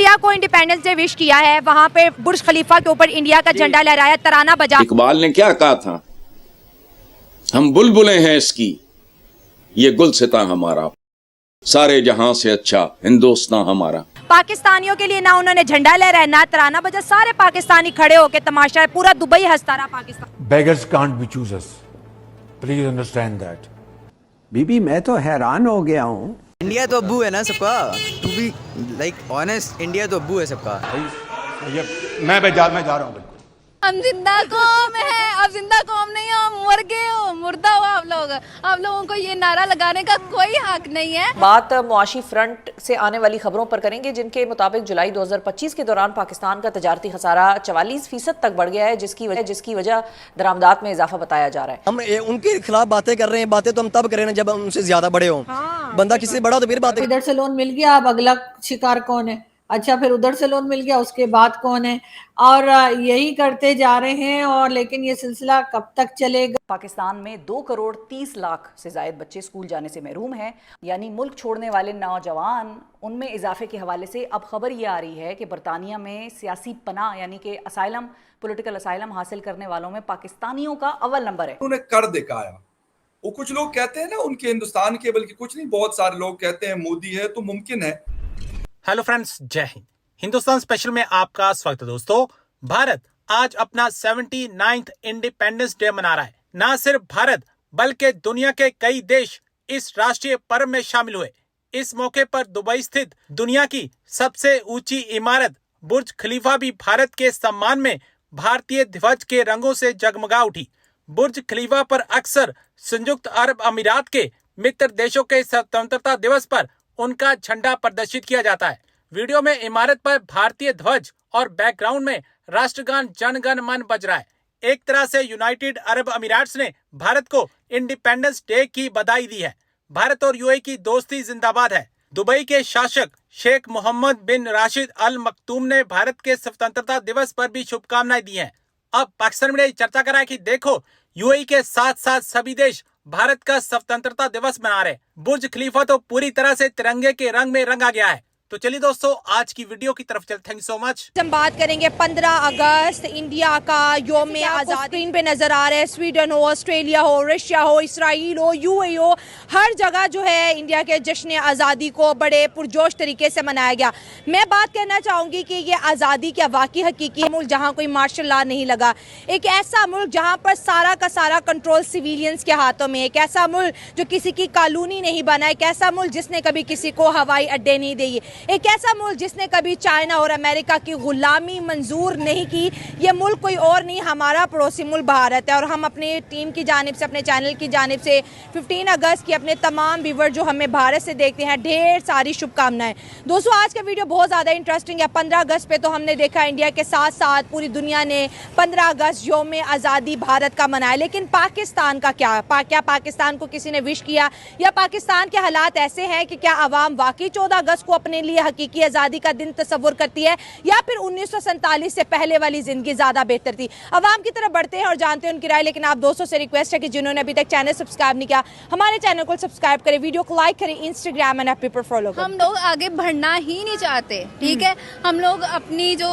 India को independence day wish किया है, वहाँ पे बुर्ज खलीफा के ऊपर इंडिया का झंडा लहराया, तराना बजा। इकबाल ने क्या कहा था, हम बुलबुलें हैं इसकी, ये गुलसिता हमारा, सारे जहां से अच्छा हिंदुस्तान हमारा। पाकिस्तानियों के लिए ना उन्होंने झंडा लहराया ना तराना बजा, सारे पाकिस्तानी खड़े होके तमाशा है, पूरा दुबई हंसता रहा Pakistan. Beggars can't be choosers. Please understand that. बीबी मैं तो हैरान हो गया हूँ। इंडिया तो अब्बू है ना सबका, to be like honest, India तो अब्बू है सबका। मैं जा रहा हूँ। हम जिंदा कौम है, अब जिंदा कौम नहीं हो, मर गए हो, मुर्दा हो आप लोग। आप लोगों को ये नारा लगाने का कोई हक नहीं है। बात मुआशी फ्रंट से आने वाली खबरों पर करेंगे, जिनके मुताबिक जुलाई 2025 के दौरान पाकिस्तान का तजारती खसारा 44% तक बढ़ गया है, जिसकी वजह दरामदात में इजाफा बताया जा रहा है। हम उनके खिलाफ बातें कर रहे हैं, बातें तो हम तब कर रहे हैं जब हम उनसे ज्यादा बड़े हों। बंदा किसी से बड़ा तो फिर बातें। इधर से लोन मिल गया, अब अगला शिकार कौन है? अच्छा, फिर उधर से लोन मिल गया, उसके बाद कौन है? और यही करते जा रहे हैं। और लेकिन ये सिलसिला कब तक चलेगा? पाकिस्तान में 2 करोड़ 30 लाख से ज्यादा बच्चे स्कूल जाने से महरूम हैं, यानी मुल्क छोड़ने वाले नौजवान उनमें इजाफे के हवाले से अब खबर ये आ रही है कि बरतानिया में सियासी पनाह यानी कि असाइलम, पॉलिटिकल असाइलम हासिल करने वालों में पाकिस्तानियों का अव्वल नंबर है। उन्हें कर दिखाया। वो कुछ लोग कहते हैं ना उनके हिंदुस्तान के, बल्कि कुछ नहीं, बहुत सारे लोग कहते हैं मोदी है तो मुमकिन है। हेलो फ्रेंड्स, जय हिंद। हिंदुस्तान स्पेशल में आपका स्वागत है। दोस्तों, भारत आज अपना 79th इंडिपेंडेंस डे मना रहा है। ना सिर्फ भारत बल्कि दुनिया के कई देश इस राष्ट्रीय पर्व में शामिल हुए। इस मौके पर दुबई स्थित दुनिया की सबसे ऊंची इमारत बुर्ज खलीफा भी भारत के सम्मान में भारतीय ध्वज के रंगों से जगमगा उठी। बुर्ज खलीफा पर अक्सर संयुक्त अरब अमीरात के मित्र देशों के स्वतंत्रता दिवस पर उनका झंडा प्रदर्शित किया जाता है। वीडियो में इमारत पर भारतीय ध्वज और बैकग्राउंड में राष्ट्रगान जन गण मन बज रहा है। एक तरह से यूनाइटेड अरब अमीरात्स ने भारत को इंडिपेंडेंस डे की बधाई दी है। भारत और यूएई की दोस्ती जिंदाबाद है। दुबई के शासक शेख मोहम्मद बिन राशिद अल मखतूम ने भारत के स्वतंत्रता दिवस पर भी शुभकामनाएं दी हैं। अब पाकिस्तान में चर्चा करा है कि देखो, यूएई के साथ साथ सभी देश भारत का स्वतंत्रता दिवस मना रहे। बुर्ज खलीफा तो पूरी तरह से तिरंगे के रंग में रंगा गया है। तो चलिए दोस्तों, आज की वीडियो की तरफ चलते। Thank you so much. हम बात करेंगे 15 अगस्त इंडिया का योम आज़ादी। स्क्रीन पे नजर आ रहा है, स्वीडन हो, ऑस्ट्रेलिया हो, रशिया हो, इसराइल हो, यूएई हो, हर जगह जो है इंडिया के जश्न आज़ादी को बड़े पुरजोश तरीके से मनाया गया। मैं बात करना चाहूंगी कि ये आज़ादी क्या वाकई हकीकी मुल्क जहाँ कोई मार्शल लॉ नहीं लगा, एक ऐसा मुल्क जहाँ पर सारा का सारा कंट्रोल सिविलियंस के हाथों में, एक ऐसा मुल्क जो किसी की कानूनी नहीं बना, एक ऐसा मुल्क जिसने कभी किसी को हवाई अड्डे नहीं दिए, एक ऐसा मुल्क जिसने कभी चाइना और अमेरिका की गुलामी मंजूर नहीं की। ये मुल्क कोई और नहीं, हमारा पड़ोसी मुल्क भारत है। और हम अपनी टीम की जानिब से, अपने चैनल की जानिब से 15 अगस्त की अपने तमाम व्यूअर जो हमें भारत से देखते हैं, ढेर सारी शुभकामनाएं। दोस्तों, आज का वीडियो बहुत ज़्यादा इंटरेस्टिंग है। 15 अगस्त पे तो हमने देखा इंडिया के साथ साथ पूरी दुनिया ने 15 अगस्त योम आज़ादी भारत का मनाया, लेकिन पाकिस्तान का क्या? क्या पाकिस्तान को किसी ने विश किया, या पाकिस्तान के हालात ऐसे हैं कि क्या आवाम वाकई 14 अगस्त को अपने लिए हकीकी आज़ादी का दिन तस्वुर करती है, या फिर 1947 से पहले वाली जिंदगी ज़्यादा बेहतर थी? आवाम की तरफ बढ़ते हैं और जानते हैं उनकी राय। लेकिन आप दोस्तों से रिक्वेस्ट है कि जिन्होंने अभी तक चैनल सब्सक्राइब नहीं किया, हमारे चैनल को सब्सक्राइब करें, वीडियो को लाइक करें, इंस्टाग्राम एंड ऐप पर फॉलो करें। हम लोग आगे बढ़ना ही नहीं चाहते, ठीक है? हम लोग अपनी जो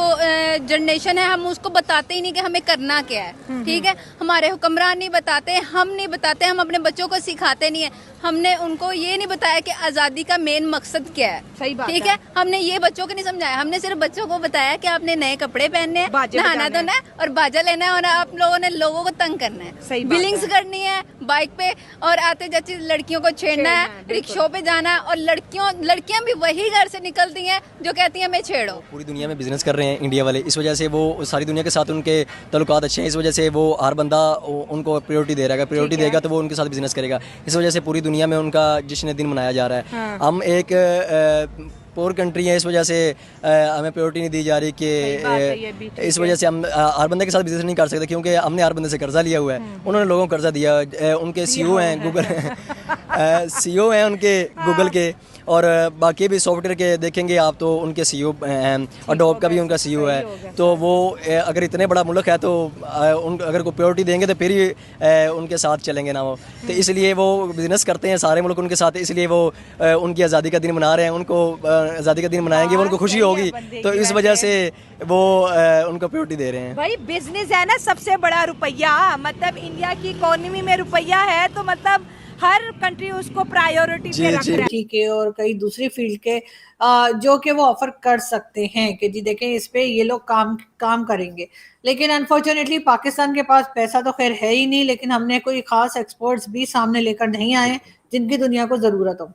जनरेशन है, हम उसको बताते ही नहीं कि हमें करना क्या है, ठीक है? हमारे हुक्मरान नहीं बताते, हम नहीं बताते, हम अपने बच्चों को सिखाते नहीं है। हमने उनको ये नहीं बताया कि आज़ादी का मेन मकसद क्या है, सही बात ठीक है? हमने ये बच्चों को नहीं समझाया। हमने सिर्फ बच्चों को बताया कि आपने नए कपड़े पहनने हैं, नहाना धोना है और बाजा लेना है, और आप लोगों ने लोगों को तंग करना है, बिलिंग्स करनी है बाइक पे, और आते जाते लड़कियों को छेड़ना है, रिक्शों पे जाना है। और लड़कियां भी वही घर से निकलती हैं जो कहती हैं मैं छेड़ो। पूरी दुनिया में बिजनेस कर रहे हैं इंडिया वाले, इस वजह से वो सारी दुनिया के साथ उनके ताल्लुकात अच्छे हैं। इस वजह से वो हर बंदा उनको प्रायोरिटी दे रहा है, प्रायोरिटी देगा तो वो उनके साथ बिजनेस करेगा। इस वजह से पूरी दुनिया में उनका जश्न दिन मनाया जा रहा है। हम एक पोर कंट्री है, इस वजह से हमें प्रायोरिटी नहीं दी जा रही कि इस वजह से हम हर बंदे के साथ बिजनेस नहीं कर सकते, क्योंकि हमने हर बंदे से कर्जा लिया हुआ है। उन्होंने लोगों को कर्जा दिया, उनके सीईओ हैं गूगल सीईओ हैं उनके गूगल के, और बाकी भी सॉफ्टवेयर के देखेंगे आप तो उनके सीईओ हैं, अडोब का भी उनका सीईओ है। तो वो अगर इतने बड़ा मुल्क है तो अगर को प्रायोरिटी देंगे तो फिर ही उनके साथ चलेंगे ना वो। तो इसलिए वो बिजनेस करते हैं सारे मुल्क उनके साथ, इसलिए वो उनकी आज़ादी का दिन मना रहे हैं। उनको आज़ादी का दिन मनाएंगे, उनको खुशी होगी, तो इस वजह से वो उनको प्रायोरिटी दे रहे हैं। भाई बिजनेस है ना सबसे बड़ा रुपया, मतलब इंडिया की इकोनॉमी में रुपया है तो मतलब हर कंट्री उसको प्रायोरिटी पे रख रहा है। के और कई दूसरी फील्ड के जो कि वो ऑफर कर सकते हैं कि जी देखें इस पे ये लोग काम करेंगे। लेकिन अनफॉर्चुनेटली पाकिस्तान के पास पैसा तो खैर है ही नहीं, लेकिन हमने कोई खास एक्सपर्ट्स भी सामने लेकर नहीं आए जिनकी दुनिया को जरूरत हो।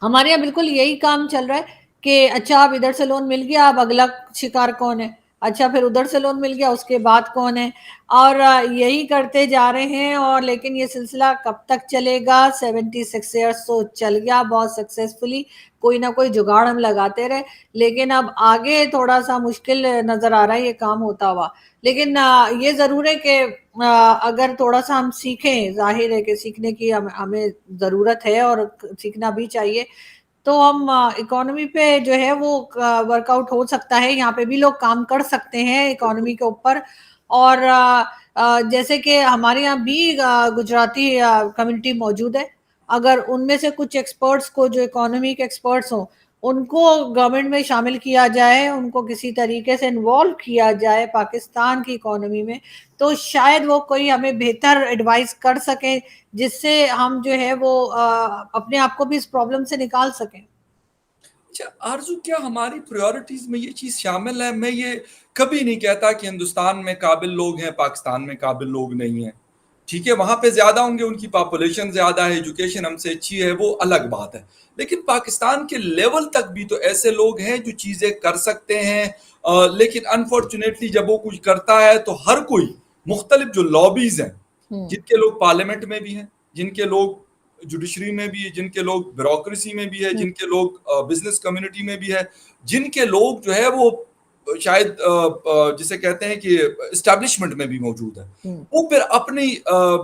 हमारे यहाँ बिल्कुल यही काम चल रहा है कि अच्छा अब इधर से लोन मिल गया, अब अगला शिकार कौन है, अच्छा फिर उधर से लोन मिल गया उसके बाद कौन है, और यही करते जा रहे हैं। और लेकिन ये सिलसिला कब तक चलेगा? 76 ईयर्स तो चल गया बहुत सक्सेसफुली, कोई ना कोई जुगाड़ हम लगाते रहे, लेकिन अब आगे थोड़ा सा मुश्किल नजर आ रहा है ये काम होता हुआ। लेकिन ये जरूर है कि अगर थोड़ा सा हम सीखें, जाहिर है कि सीखने की हमें जरूरत है और सीखना भी चाहिए, तो हम इकोनॉमी पे जो है वो वर्कआउट हो सकता है। यहाँ पे भी लोग काम कर सकते हैं इकोनॉमी के ऊपर। और जैसे कि हमारे यहाँ भी गुजराती कम्युनिटी मौजूद है, अगर उनमें से कुछ एक्सपर्ट्स को जो इकोनॉमी के एक्सपर्ट्स हों उनको गवर्नमेंट में शामिल किया जाए, उनको किसी तरीके से इन्वॉल्व किया जाए पाकिस्तान की इकोनॉमी में, तो शायद वो कोई हमें बेहतर एडवाइस कर सकें जिससे हम जो है वो अपने आप को भी इस प्रॉब्लम से निकाल सकें। अच्छा आरजू, क्या हमारी प्रायोरिटीज में ये चीज शामिल है? मैं ये कभी नहीं कहता कि हिंदुस्तान में काबिल लोग हैं, पाकिस्तान में काबिल लोग नहीं हैं। ठीक है, वहां पे ज्यादा होंगे, उनकी पॉपुलेशन ज्यादा है, एजुकेशन हमसे अच्छी है, वो अलग बात है। लेकिन पाकिस्तान के लेवल तक भी तो ऐसे लोग हैं जो चीजें कर सकते हैं। लेकिन अनफॉर्चुनेटली जब वो कुछ करता है तो हर कोई मुख्तलिफ जो लॉबीज हैं, जिनके लोग पार्लियामेंट में भी हैं, जिनके लोग जुडिशरी में भी है, जिनके लोग ब्यूरोक्रेसी में भी है, जिनके लोग बिजनेस कम्युनिटी में भी है, जिनके लोग जो है वो शायद जिसे कहते हैं कि एस्टैब्लिशमेंट में भी मौजूद है, वो फिर अपनी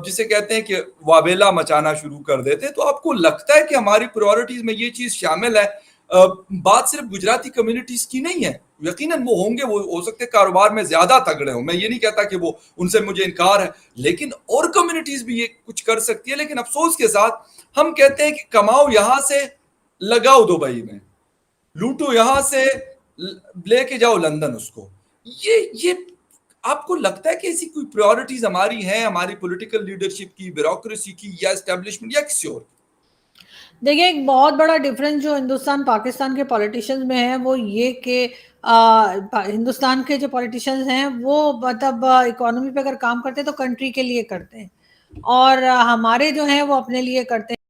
जिसे कहते हैं कि वावेला मचाना शुरू कर देते हैं। तो आपको लगता है कि हमारी प्रायोरिटीज में ये चीज शामिल है? बात सिर्फ गुजराती कम्युनिटीज की नहीं है, यकीनन वो होंगे, वो हो सकते कारोबार में ज्यादा तगड़े हो, मैं ये नहीं कहता कि वो उनसे मुझे इनकार है, लेकिन और कम्युनिटीज भी ये कुछ कर सकती है। लेकिन अफसोस के साथ हम कहते हैं कि कमाओ यहां से, लगाओ दुबई में, लूटो यहां से, लेके जाओ लंदन उसको। ये आपको लगता है कि ऐसी कोई प्रायोरिटीज हमारी हैं, हमारी पॉलिटिकल लीडरशिप की, ब्यूरोक्रेसी की, या एस्टेब्लिशमेंट, या किसी और? देखिए एक बहुत बड़ा डिफरेंस जो हिंदुस्तान पाकिस्तान के पॉलिटिशियंस में है वो ये कि हिंदुस्तान के जो पॉलिटिशियंस हैं वो मतलब इकोनॉमी पे अगर काम करते हैं तो कंट्री के लिए करते हैं, और हमारे जो हैं वो अपने लिए करते हैं।